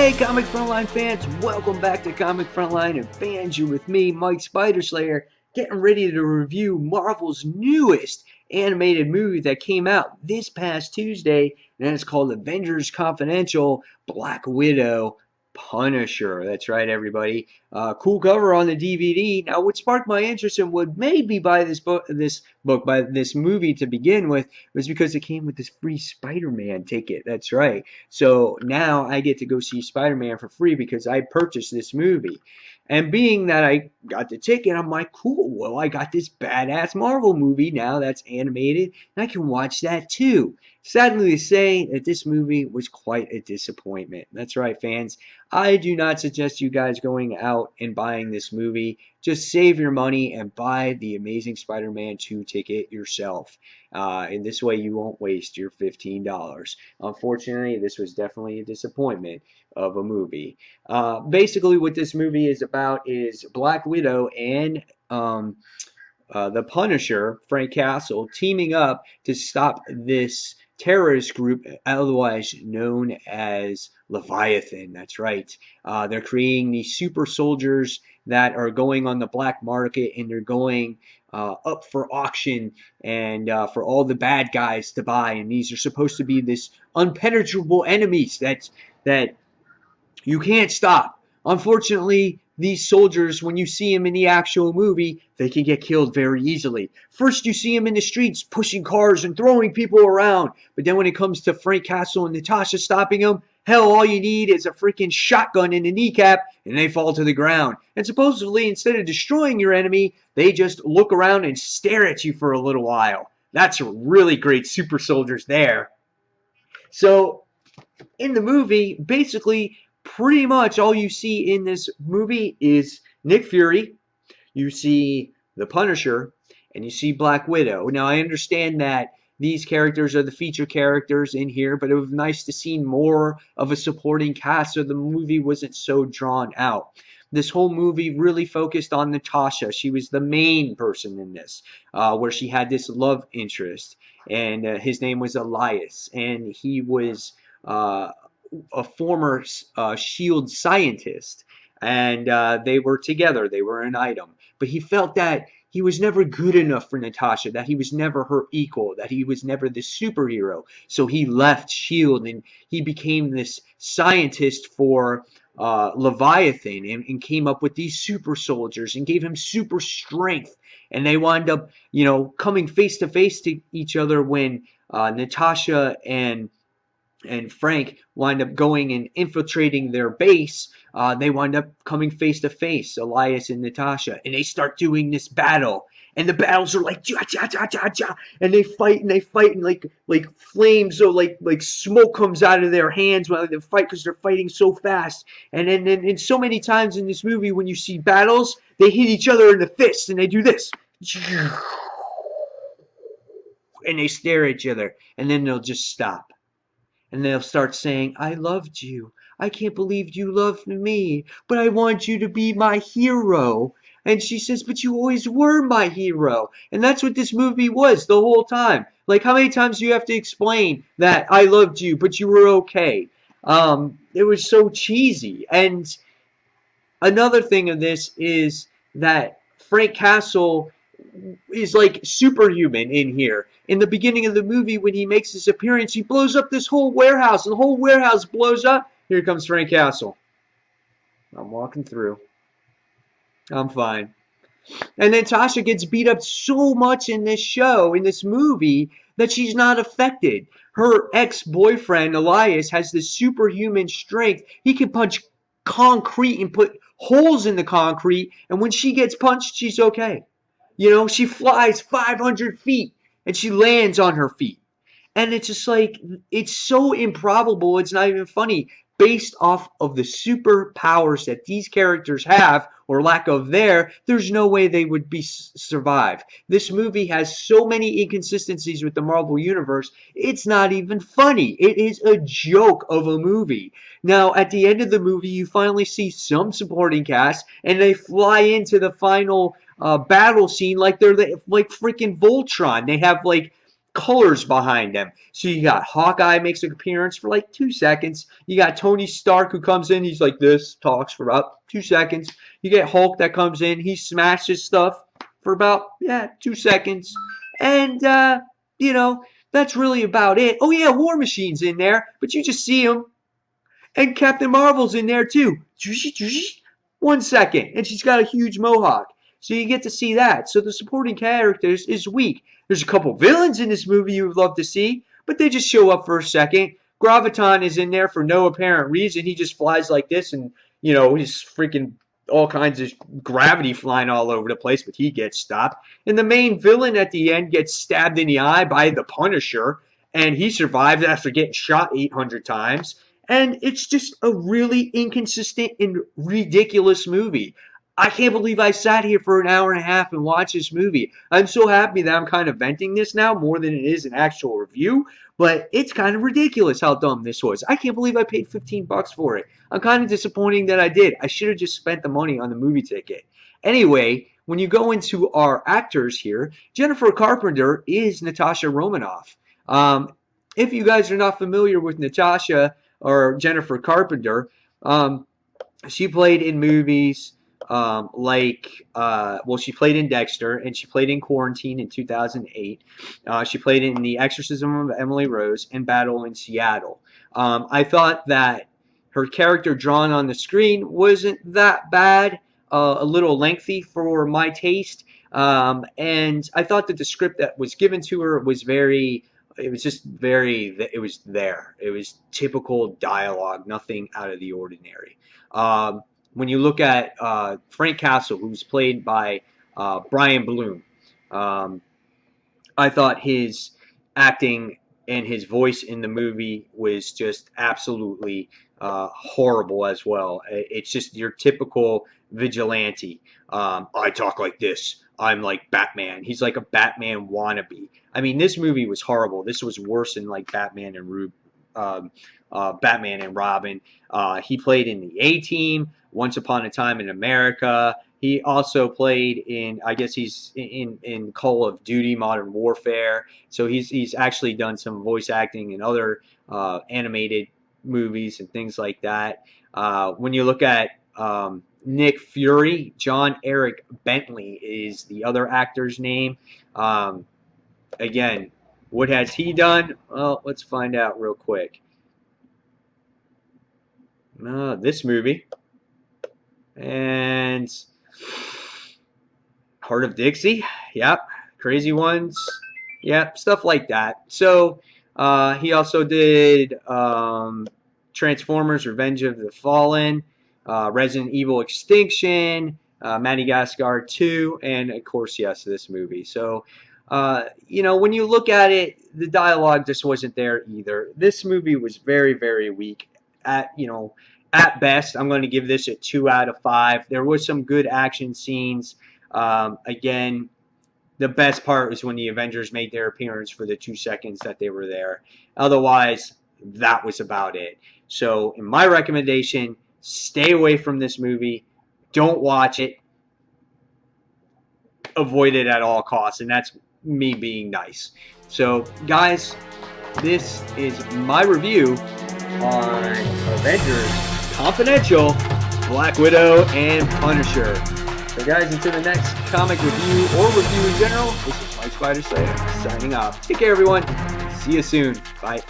Hey, Comic Frontline fans, welcome back to Comic Frontline and fans. You're with me, Mike Spiderslayer, getting ready to review Marvel's newest animated movie that came out this past Tuesday, and it's called Avengers Confidential Black Widow Punisher. That's right, everybody. Cool cover on the DVD. Now, what sparked my interest and would maybe buy this movie to begin with was because it came with this free Spider-Man ticket. That's right. So now I get to go see Spider-Man for free because I purchased this movie. And being that I got the ticket, I'm like, cool, well, I got this badass Marvel movie now that's animated, and I can watch that too. Sadly to say that this movie was quite a disappointment. That's right, fans. I do not suggest you guys going out and buying this movie. Just save your money and buy the Amazing Spider-Man 2 ticket yourself. In this way, you won't waste your $15. Unfortunately, this was definitely a disappointment of a movie. Basically, what this movie is about is Black Widow and the Punisher, Frank Castle, teaming up to stop this terrorist group, otherwise known as Leviathan. That's right. They're creating these super soldiers that are going on the black market, and they're going up for auction and for all the bad guys to buy. And these are supposed to be this impenetrable enemies that you can't stop. Unfortunately, these soldiers, when you see them in the actual movie, they can get killed very easily. First, you see them in the streets pushing cars and throwing people around. But then when it comes to Frank Castle and Natasha stopping them, hell, all you need is a freaking shotgun in the kneecap and they fall to the ground. And supposedly, instead of destroying your enemy, they just look around and stare at you for a little while. That's really great super soldiers there. So, in the movie, basically, pretty much all you see in this movie is Nick Fury, you see the Punisher, and you see Black Widow. Now, I understand that these characters are the feature characters in here, but it was nice to see more of a supporting cast so the movie wasn't so drawn out. This whole movie really focused on Natasha. She was the main person in this, where she had this love interest, and his name was Elias, and he was a former SHIELD scientist, and they were together. They were an item. But he felt that he was never good enough for Natasha, that he was never her equal, that he was never the superhero. So he left SHIELD and he became this scientist for Leviathan and came up with these super soldiers and gave him super strength. And they wound up, coming face to face to each other when Natasha and Frank wind up going and infiltrating their base. They wind up coming face to face, Elias and Natasha, and they start doing this battle. And the battles are like ja ja ja ja ja, and they fight and like flames, so like smoke comes out of their hands while they fight because they're fighting so fast. And then so many times in this movie, when you see battles, they hit each other in the fists and they do this, and they stare at each other, and then they'll just stop. And they'll start saying, I loved you. I can't believe you loved me, but I want you to be my hero. And she says, but you always were my hero. And that's what this movie was the whole time. Like, how many times do you have to explain that I loved you, but you were okay? It was so cheesy. And another thing of this is that Frank Castle is like superhuman in here. In the beginning of the movie, when he makes his appearance, he blows up this whole warehouse, and the whole warehouse blows up. Here comes Frank Castle. I'm walking through. I'm fine. And then Tasha gets beat up so much in this show, in this movie, that she's not affected. Her ex-boyfriend, Elias, has this superhuman strength. He can punch concrete and put holes in the concrete, and when she gets punched, she's okay. She flies 500 feet and she lands on her feet. And it's just like, it's so improbable, it's not even funny, based off of the superpowers that these characters have, or lack of there's no way they would survive. This movie has so many inconsistencies with the Marvel Universe, it's not even funny. It is a joke of a movie. Now, at the end of the movie, you finally see some supporting cast, and they fly into the final battle scene like they're like freaking Voltron. They have like colors behind them. So you got Hawkeye makes an appearance for like 2 seconds. You got Tony Stark who comes in, he's like this, talks for about 2 seconds. You get Hulk that comes in, he smashes stuff for about 2 seconds. And that's really about it. Oh yeah, War Machine's in there, but you just see him. And Captain Marvel's in there too. 1 second, and she's got a huge mohawk. So you get to see that. So the supporting characters is weak. There's a couple villains in this movie you would love to see, but they just show up for a second. Graviton is in there for no apparent reason. He just flies like this, and he's freaking all kinds of gravity flying all over the place, but he gets stopped. And the main villain at the end gets stabbed in the eye by the Punisher, and he survives after getting shot 800 times. And it's just a really inconsistent and ridiculous movie. I can't believe I sat here for an hour and a half and watched this movie. I'm so happy that I'm kind of venting this now more than it is an actual review. But it's kind of ridiculous how dumb this was. I can't believe I paid $15 for it. I'm kind of disappointed that I did. I should have just spent the money on the movie ticket. Anyway, when you go into our actors here, Jennifer Carpenter is Natasha Romanoff. If you guys are not familiar with Natasha or Jennifer Carpenter, she played in movies she played in Dexter, and she played in Quarantine in 2008. She played in The Exorcism of Emily Rose and Battle in Seattle. I thought that her character drawn on the screen wasn't that bad, a little lengthy for my taste, and I thought that the script that was given to her was it was there. It was typical dialogue, nothing out of the ordinary. When you look at Frank Castle, who's played by Brian Bloom, I thought his acting and his voice in the movie was just absolutely horrible as well. It's just your typical vigilante. I talk like this. I'm like Batman. He's like a Batman wannabe. I mean, this movie was horrible. This was worse than like Batman and Robin. He played in the A-Team, Once Upon a Time in America. He also played in, I guess he's in Call of Duty Modern Warfare. So he's actually done some voice acting in other animated movies and things like that. When you look at Nick Fury, John Eric Bentley is the other actor's name. Again, what has he done? Well, let's find out real quick. This movie. And Heart of Dixie. Yep. Crazy Ones. Yep. Stuff like that. So he also did Transformers Revenge of the Fallen, Resident Evil Extinction, Madagascar 2, and of course, yes, this movie. So, when you look at it, the dialogue just wasn't there either. This movie was very, very weak. At best, I'm going to give this a 2 out of 5. There was some good action scenes. Again, the best part was when the Avengers made their appearance for the 2 seconds that they were there. Otherwise, that was about it. So, in my recommendation, stay away from this movie. Don't watch it. Avoid it at all costs. And that's me being nice. So, guys, this is my review on Avengers Confidential, Black Widow, and Punisher. So guys, until the next comic review or review in general, this is Mike Spider Slayer signing off. Take care, everyone. See you soon. Bye.